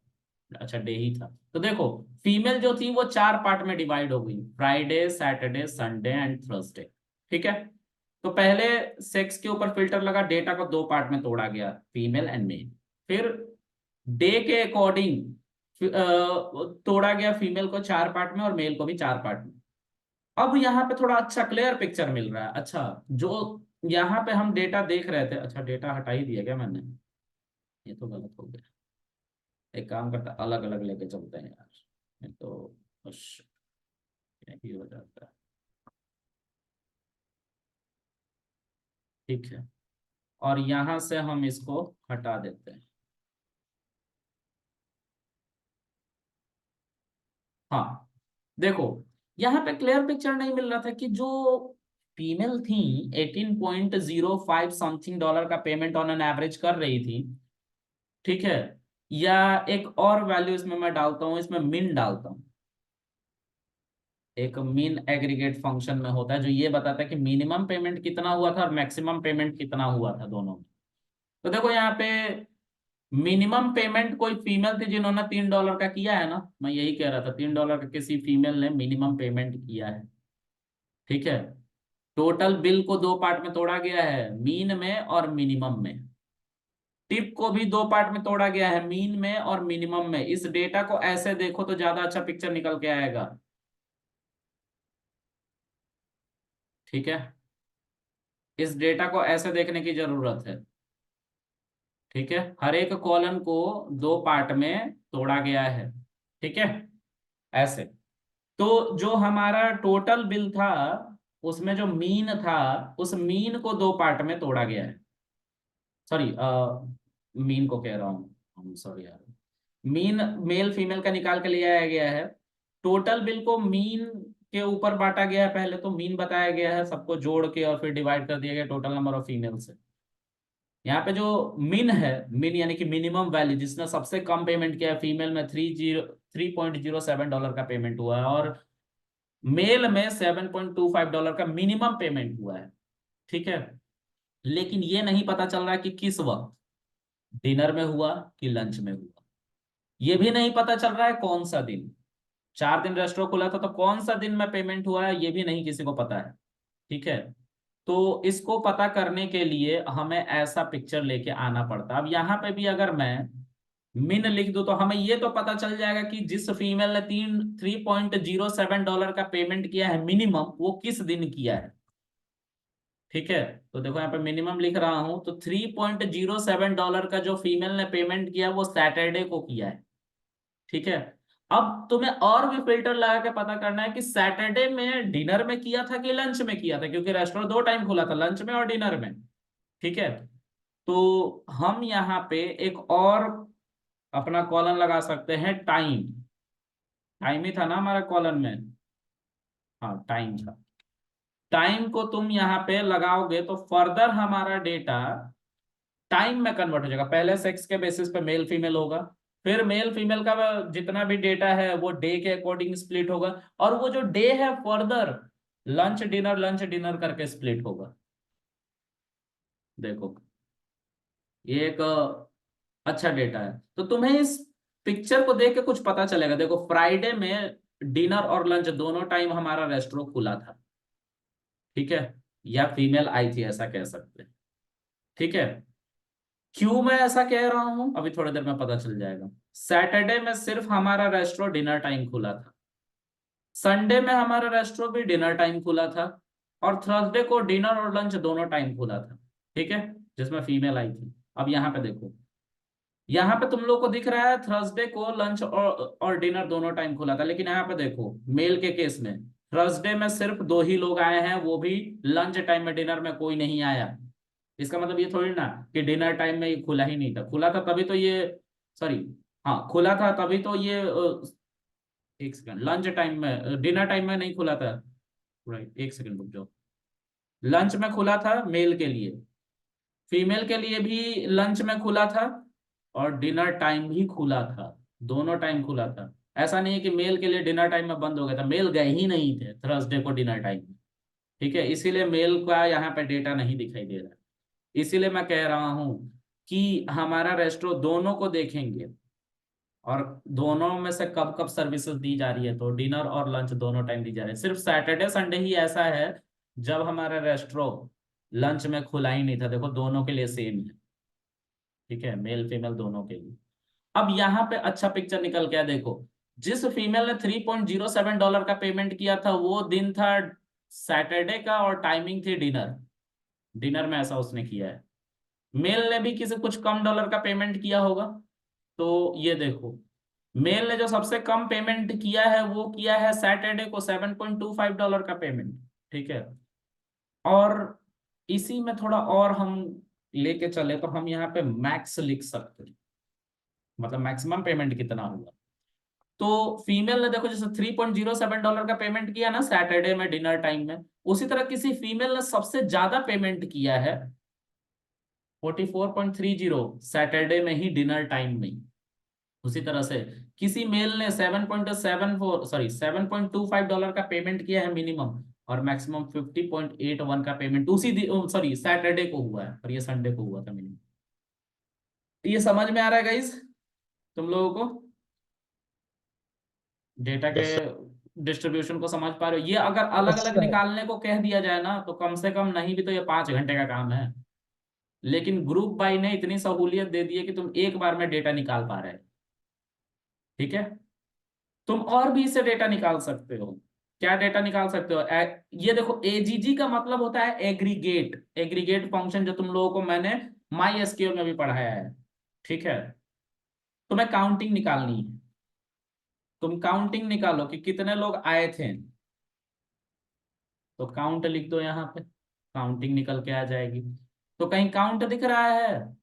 Speaker 1: अच्छा डे ही था। तो देखो, फीमेल जो थी वो 4 पार्ट में डिवाइड हो गई, Friday, Saturday, Sunday and Thursday. ठीक है, तो पहले सेक्स के ऊपर फिल्टर लगा, डेटा को 2 पार्ट में तोड़ा गया, फीमेल एंड मेल। फिर डे के अकॉर्डिंग तोड़ा गया, फीमेल को 4 पार्ट में और मेल को भी 4 पार्ट में। अब यहाँ पे थोड़ा अच्छा क्लियर पिक्चर मिल रहा है। अच्छा, जो यहाँ पे हम डेटा देख रहे थे, अच्छा डेटा हटा ही दिया क्या मैंने? ये तो गलत हो गया। एक काम करता, अलग अलग लेके चलते हैं यार, नहीं तो बस यही हो जाता है। ठीक है, और यहां से हम इसको हटा देते हैं। हाँ, देखो यहाँ पे क्लियर पिक्चर नहीं मिल रहा था कि जो फीमेल थी 18.05 समथिंग डॉलर का पेमेंट ऑन एन एवरेज कर रही थी। ठीक है, या एक और वैल्यू इसमें मैं डालता हूँ, इसमें मिन डालता हूँ। एक मीन एग्रीगेट फंक्शन में होता है जो ये बताता है कि मिनिमम पेमेंट कितना हुआ था और मैक्सिमम पेमेंट कितना हुआ था दोनों में। तो देखो यहाँ पे मिनिमम पेमेंट कोई फीमेल थी जिन्होंने $3 का किया है ना, मैं यही कह रहा था, $3 का किसी फीमेल ने मिनिमम पेमेंट किया है। ठीक है, टोटल बिल को 2 पार्ट में तोड़ा गया है, मीन में और मिनिमम में। टिप को भी 2 पार्ट में तोड़ा गया है, मीन में और मिनिमम में। इस डेटा को ऐसे देखो तो ज्यादा अच्छा पिक्चर निकल के आएगा। ठीक है, इस डेटा को ऐसे देखने की जरूरत है। ठीक है, हर एक कॉलम को 2 पार्ट में तोड़ा गया है। ठीक है, ऐसे। तो जो हमारा टोटल बिल था उसमें जो मीन था, उस मीन को 2 पार्ट में तोड़ा गया है। सॉरी, मीन को कह रहा हूँ, सॉरी यार। मीन मेल फीमेल का निकाल के ले आया गया है। टोटल बिल को मीन के ऊपर बांटा गया है, पहले तो मीन बताया गया है, सबको जोड़ के और फिर डिवाइड कर दिया गया टोटल नंबर ऑफ फीमेल से। यहाँ पे जो मिन है, मिन यानी कि मिनिमम वैल्यू, जिसने सबसे कम पेमेंट किया है, फीमेल में $3.07 का पेमेंट हुआ है और मेल में $7.25 का मिनिमम पेमेंट हुआ है। ठीक है, लेकिन ये नहीं पता चल रहा कि किस वक्त, डिनर में हुआ कि लंच में हुआ। ये भी नहीं पता चल रहा है कौन सा दिन, 4 दिन रेस्टोरेंट खुला था तो कौन सा दिन में पेमेंट हुआ है ये भी नहीं किसी को पता है। ठीक है, तो इसको पता करने के लिए हमें ऐसा पिक्चर लेके आना पड़ता। अब यहाँ पे भी अगर मैं मिन लिख दूं तो हमें ये तो पता चल जाएगा कि जिस फीमेल ने $3.07 का पेमेंट किया है मिनिमम, वो किस दिन किया है। ठीक है, तो देखो यहाँ पे मिनिमम लिख रहा हूं, तो $3.07 का जो फीमेल ने पेमेंट किया वो सैटरडे को किया है। ठीक है, अब तुम्हें और भी फिल्टर लगा के पता करना है कि सैटरडे में डिनर में किया था कि लंच में किया था, क्योंकि रेस्टोरेंट 2 टाइम खुला था, लंच में और डिनर में। ठीक है, तो हम यहाँ पे एक और अपना कॉलम लगा सकते हैं, टाइम। टाइम ही था ना हमारा कॉलम में? हाँ टाइम था। टाइम को तुम यहाँ पे लगाओगे तो फर्दर हमारा डेटा टाइम में कन्वर्ट हो जाएगा। पहले सेक्स के बेसिस पे मेल फीमेल होगा, फिर मेल फीमेल का जितना भी डेटा है वो डे के अकॉर्डिंग स्प्लिट होगा, और वो जो डे है फर्दर लंच डिनर करके स्प्लिट होगा। देखो ये एक अच्छा डेटा है। तो तुम्हें इस पिक्चर को देख के कुछ पता चलेगा। देखो फ्राइडे में डिनर और लंच दोनों टाइम हमारा रेस्टोरेंट खुला था, ठीक है, या फीमेल आई थी ऐसा कह सकते हैं, ठीक है। क्यों मैं ऐसा कह रहा हूं अभी थोड़ी देर में पता चल जाएगा। सैटरडे में सिर्फ हमारा रेस्टोरेंट डिनर टाइम खुला था, संडे में हमारा रेस्टोरेंट भी डिनर टाइम खुला था, और थर्सडे को डिनर और लंच दोनों टाइम खुला था, ठीक है, जिसमें फीमेल आई थी। अब यहाँ पे देखो, यहाँ पे तुम लोग को दिख रहा है थर्सडे को लंच और डिनर दोनों टाइम खुला था, लेकिन यहाँ पे देखो मेल के केस में थर्सडे में सिर्फ 2 ही लोग आए हैं, वो भी लंच टाइम में, डिनर में कोई नहीं आया। इसका मतलब ये थोड़ी ना कि डिनर टाइम में ये खुला ही नहीं था, खुला था तभी तो ये, सॉरी, हाँ खुला था तभी तो ये एक सेकंड, लंच टाइम में, डिनर टाइम में नहीं खुला था, राइट, एक सेकंड रुक जाओ। लंच में खुला था मेल के लिए, फीमेल के लिए भी लंच में खुला था, और डिनर टाइम भी खुला था, दोनों टाइम खुला था। ऐसा नहीं है कि मेल के लिए डिनर टाइम में बंद हो गया था, मेल गए ही नहीं थे थर्सडे को डिनर टाइम में, ठीक है, इसीलिए मेल का यहाँ पे डेटा नहीं दिखाई दे रहा है। इसीलिए मैं कह रहा हूं कि हमारा रेस्टोरेंट दोनों को देखेंगे, और दोनों में से कब कब सर्विसेज दी जा रही है, तो डिनर और लंच दोनों टाइम दी जा रही है। सिर्फ सैटरडे संडे ही ऐसा है जब हमारा रेस्टोरेंट लंच में खुला ही नहीं था। देखो दोनों के लिए सेम है, ठीक है, मेल फीमेल दोनों के लिए। अब यहाँ पे अच्छा पिक्चर निकल गया। देखो जिस फीमेल ने $3.07 का पेमेंट किया था वो दिन था सैटरडे का, और टाइमिंग थी डिनर, डिनर में ऐसा उसने किया है। मेल ने भी किसी कुछ कम डॉलर का पेमेंट किया होगा, तो ये देखो मेल ने जो सबसे कम पेमेंट किया है वो किया है सैटरडे को $7.25 का पेमेंट, ठीक है। और इसी में थोड़ा और हम लेके चले तो हम यहाँ पे मैक्स लिख सकते हैं, मतलब मैक्सिमम पेमेंट कितना हुआ। तो फीमेल ने देखो जैसे $3.07 का पेमेंट किया ना सैटरडे में डिनर टाइम में, उसी तरह किसी फीमेल ने सबसे ज्यादा पेमेंट किया है 44.30 सैटरडे में ही डिनर टाइम में। उसी तरह से किसी मेल ने $7.25 का पेमेंट किया है मिनिमम, और मैक्सिमम 50.81 का पेमेंट उसी सॉरी सैटरडे को हुआ है, और ये संडे को हुआ था मिनिमम। ये समझ में आ रहा है गाइस तुम लोगों को? डेटा के
Speaker 4: Yes, sir.
Speaker 1: डिस्ट्रीब्यूशन को समझ पा रहे हो? ये अगर अलग अलग निकालने को कह दिया जाए ना तो कम से कम नहीं भी तो ये 5 घंटे का काम है, लेकिन ग्रुप बाई ने इतनी सहूलियत दे दी है कि तुम एक बार में डेटा निकाल पा रहे हो, ठीक है। तुम और भी इससे डेटा निकाल सकते हो। क्या डेटा निकाल सकते हो? ये देखो एजीजी का मतलब होता है एग्रीगेट, एग्रीगेट फंक्शन जो तुम लोगों को मैंने माई एसक्यूएल में भी पढ़ाया है, ठीक है। तुम्हें काउंटिंग निकालनी है, तुम काउंटिंग निकालो कि कितने लोग आए थे, तो काउंट लिख दो यहाँ पे, काउंटिंग निकल के आ जाएगी। तो कहीं काउंट दिख रहा है?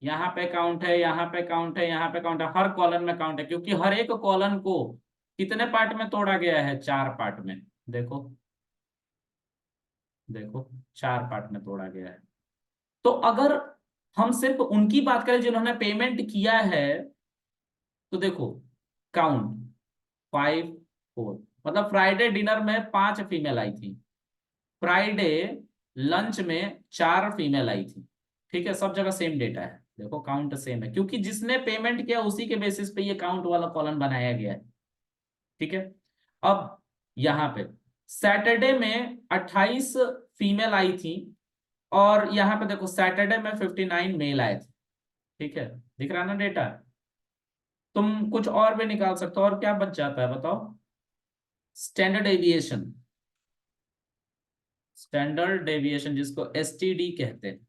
Speaker 1: यहाँ पे काउंट है, यहाँ पे काउंट है, यहाँ पे काउंट है, हर कॉलम में काउंट है, क्योंकि हर एक कॉलम को कितने पार्ट में तोड़ा गया है? 4 पार्ट में। देखो देखो 4 पार्ट में तोड़ा गया है। तो अगर हम सिर्फ उनकी बात करें जिन्होंने पेमेंट किया है, तो देखो काउंट 5 4, मतलब फ्राइडे डिनर में 5 फीमेल आई थी, फ्राइडे लंच में 4 फीमेल आई थी, ठीक है। सब जगह सेम डेटा है, देखो काउंट सेम है, क्योंकि जिसने पेमेंट किया उसी के बेसिस पे ये काउंट वाला कॉलम बनाया गया है, ठीक है। अब यहाँ पे सैटरडे में 28 फीमेल आई थी, और यहाँ पे देखो सैटरडे में 59 मेल आए थे, ठीक है। दिख रहा है ना डेटा? तुम कुछ और भी निकाल सकते हो। और क्या बच जाता है बताओ? स्टैंडर्ड डेविएशन, स्टैंडर्ड डेविएशन जिसको एसटीडी कहते हैं।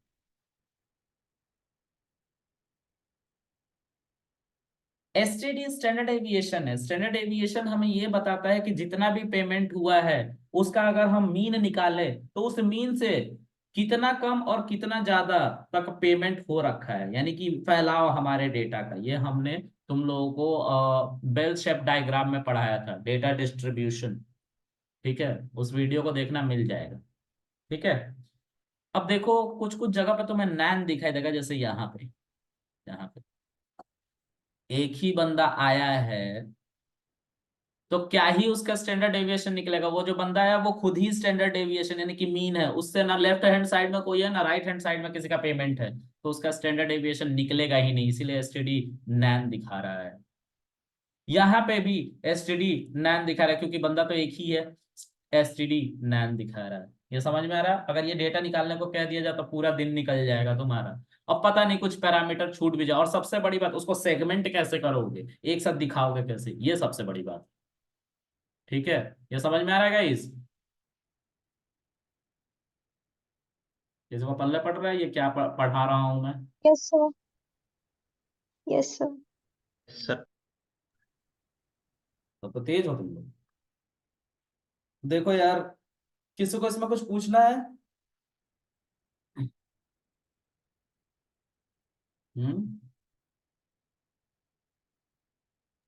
Speaker 1: एसटीडी स्टैंडर्ड डेविएशन है। स्टैंडर्ड डेविएशन हमें ये बताता है कि जितना भी पेमेंट हुआ है उसका अगर हम मीन निकाले तो उस मीन से कितना कम और कितना ज्यादा तक पेमेंट हो रखा है, यानी कि फैलाव हमारे डेटा का। ये हमने तुम लोगों को बेल शेप डायग्राम में पढ़ाया था, डेटा डिस्ट्रीब्यूशन। ठीक है, उस वीडियो को देखना, मिल जाएगा। ठीक है, अब देखो कुछ कुछ जगह पे तुम्हें नैन दिखाई देगा, जैसे यहाँ पे एक ही बंदा आया है, तो क्या ही उसका स्टैंडर्ड डेविएशन निकलेगा? वो जो बंदा है वो खुद ही स्टैंडर्ड डेविएशन यानी कि मीन है, उससे ना लेफ्ट हैंड साइड में कोई है ना राइट हैंड साइड में किसी का पेमेंट है, तो उसका स्टैंडर्ड डेविएशन निकलेगा ही नहीं, इसीलिए एसटीडी नैन दिखा रहा है। यहाँ पे भी एसटीडी नैन दिखा रहा है, क्योंकि बंदा तो एक ही है, एसटीडी नैन दिखा रहा है। ये समझ में आ रहा है? अगर ये डेटा निकालने को कह दिया जाए तो पूरा दिन निकल जाएगा तुम्हारा। अब पता नहीं कुछ पैरामीटर छूट भी जाए, और सबसे बड़ी बात, उसको सेगमेंट कैसे करोगे, एक साथ दिखाओगे कैसे, ये सबसे बड़ी बात। ठीक है, ये समझ में आ रहा है गाइस? इसको पल्ले पड़ रहा है ये क्या पढ़ा रहा हूं मैं?
Speaker 5: Yes, sir. Yes, sir.
Speaker 4: Sir
Speaker 1: तो तेज हो तुम लोग। देखो यार, किसी को इसमें कुछ पूछना है? हम्म,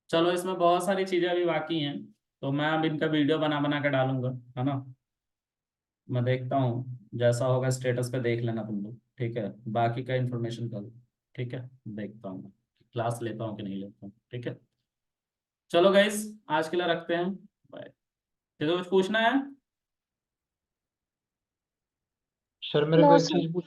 Speaker 1: चलो, इसमें बहुत सारी चीजें अभी बाकी हैं, तो मैं अब इनका वीडियो बना बना के डालूंगा, है ना। मैं देखता हूँ, जैसा होगा स्टेटस पे देख लेना तुम लोग। ठीक है, बाकी का इन्फॉर्मेशन कल। ठीक है, देखता हूँ मैं क्लास लेता हूँ कि नहीं लेता हूँ। ठीक है, चलो गाइस, आज के लिए रखते हैं, बाय। किसी को कुछ पूछना है?
Speaker 3: सर मेरे
Speaker 5: No,
Speaker 3: को एक
Speaker 5: sir.
Speaker 3: चीज पूछ।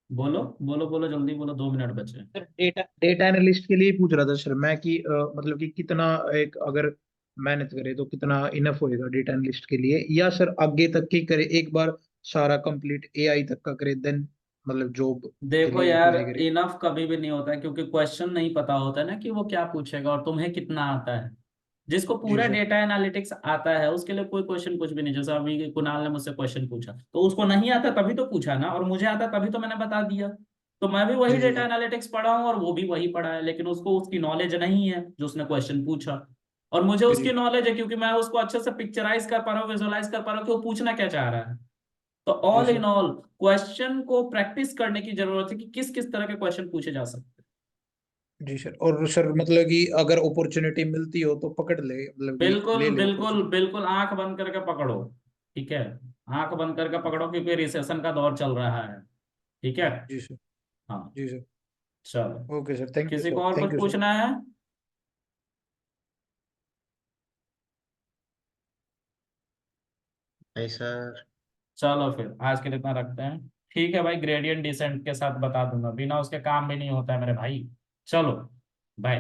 Speaker 1: बोलो बोलो बोलो, जल्दी बोलो, 2 मिनट बचे हैं।
Speaker 3: सर डेटा डेटा एनालिस्ट के लिए पूछ रहा था सर मैं कि मतलब कि कितना एक अगर मेहनत करे तो कितना इनफ होएगा डेटा एनालिस्ट के लिए, या सर आगे तक की करे एक बार सारा कंप्लीट एआई तक का करे देन मतलब जॉब के
Speaker 1: देखो
Speaker 3: लिए
Speaker 1: यार,
Speaker 3: अप्लाई करे।
Speaker 1: इनफ कभी भी नहीं होता है, क्योंकि क्वेश्चन नहीं पता होता है ना कि वो क्या पूछेगा, और तुम्हें कितना आता है। जिसको
Speaker 3: जी
Speaker 1: पूरा
Speaker 3: सर।
Speaker 1: डेटा एनालिटिक्स आता है उसके लिए कोई क्वेश्चन कुछ भी नहीं। जैसे अभी कुणाल ने मुझसे क्वेश्चन पूछा, तो उसको नहीं आता तभी तो पूछा ना, और मुझे आता तभी तो मैंने बता दिया। तो मैं भी वही
Speaker 3: जी जी
Speaker 1: डेटा
Speaker 3: जी
Speaker 1: एनालिटिक्स पढ़ा हूँ और वो भी वही पढ़ा है, लेकिन उसको उसकी नॉलेज नहीं है जो उसने क्वेश्चन पूछा, और मुझे
Speaker 3: जी
Speaker 1: उसकी
Speaker 3: जी
Speaker 1: नॉलेज है, क्योंकि मैं उसको अच्छे से पिक्चराइज कर पा रहा हूँ, विजुअलाइज कर पा रहा हूँ कि वो पूछना क्या चाह रहा है। तो
Speaker 3: जी
Speaker 1: all in
Speaker 3: sir.
Speaker 1: All question को प्रैक्टिस करने की जरूरत है कि किस किस तरह के क्वेश्चन पूछे जा सकते
Speaker 3: जी सर, और सर मतलब कि अगर अपॉर्चुनिटी मिलती हो तो पकड़ ले मतलब
Speaker 1: हैं।
Speaker 3: कि ले
Speaker 1: बिल्कुल
Speaker 3: ले
Speaker 1: बिल्कुल
Speaker 3: अपॉर्चुनिटी।
Speaker 1: बिल्कुल, आंख बंद करके पकड़ो। ठीक है, आंख बंद करके पकड़ो, क्योंकि रिसेशन का दौर चल रहा है। ठीक है,
Speaker 3: जी सर।
Speaker 1: हाँ,
Speaker 3: जी सर।
Speaker 1: चलो,
Speaker 3: ओके सर, थैंक यू
Speaker 1: किसी को
Speaker 3: सर,
Speaker 1: और
Speaker 3: थैंक
Speaker 1: कुछ
Speaker 3: यू सर।
Speaker 1: पूछना है?
Speaker 4: नहीं सर।
Speaker 1: चलो फिर आज के लिए इतना रखते हैं। ठीक है भाई, ग्रेडियंट डिसेंट के साथ बता दूंगा, बिना उसके काम भी नहीं होता है मेरे भाई। चलो, बाय।